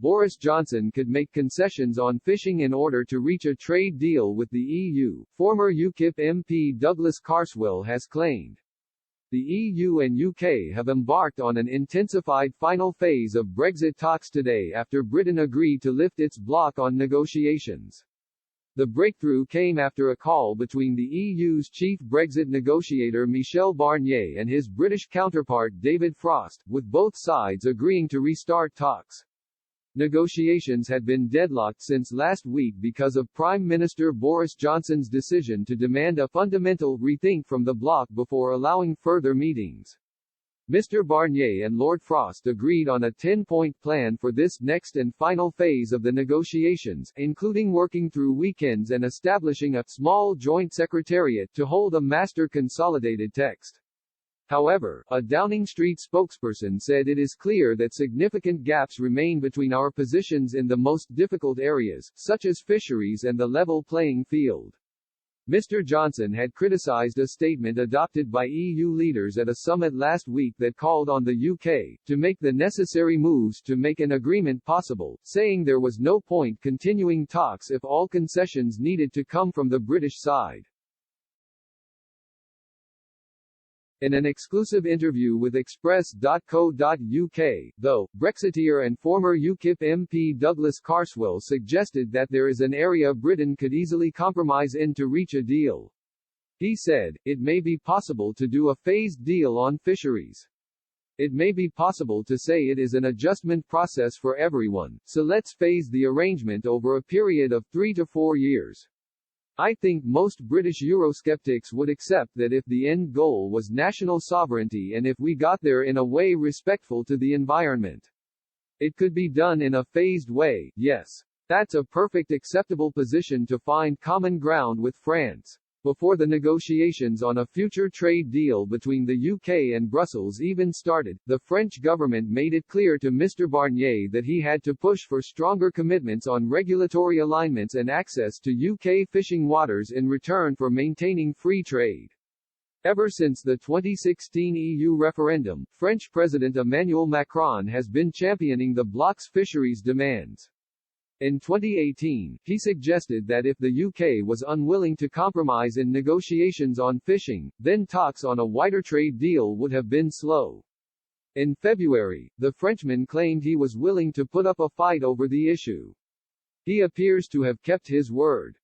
Boris Johnson could make concessions on fishing in order to reach a trade deal with the EU, former UKIP MP Douglas Carswell has claimed. The EU and UK have embarked on an intensified final phase of Brexit talks today after Britain agreed to lift its block on negotiations. The breakthrough came after a call between the EU's chief Brexit negotiator Michel Barnier and his British counterpart David Frost, with both sides agreeing to restart talks. Negotiations had been deadlocked since last week because of Prime Minister Boris Johnson's decision to demand a fundamental rethink from the bloc before allowing further meetings. Mr. Barnier and Lord Frost agreed on a 10-point plan for this next and final phase of the negotiations, including working through weekends and establishing a small joint secretariat to hold a master consolidated text. However, a Downing Street spokesperson said it is clear that significant gaps remain between our positions in the most difficult areas, such as fisheries and the level playing field. Mr. Johnson had criticized a statement adopted by EU leaders at a summit last week that called on the UK to make the necessary moves to make an agreement possible, saying there was no point continuing talks if all concessions needed to come from the British side. In an exclusive interview with Express.co.uk, though, Brexiteer and former UKIP MP Douglas Carswell suggested that there is an area Britain could easily compromise in to reach a deal. He said, "It may be possible to do a phased deal on fisheries. It may be possible to say it is an adjustment process for everyone, so let's phase the arrangement over a period of 3 to 4 years." I think most British Eurosceptics would accept that if the end goal was national sovereignty and if we got there in a way respectful to the environment. It could be done in a phased way, yes. That's a perfect acceptable position to find common ground with France. Before the negotiations on a future trade deal between the UK and Brussels even started, the French government made it clear to Mr. Barnier that he had to push for stronger commitments on regulatory alignments and access to UK fishing waters in return for maintaining free trade. Ever since the 2016 EU referendum, French President Emmanuel Macron has been championing the bloc's fisheries demands. In 2018, he suggested that if the UK was unwilling to compromise in negotiations on fishing, then talks on a wider trade deal would have been slow. In February, the Frenchman claimed he was willing to put up a fight over the issue. He appears to have kept his word.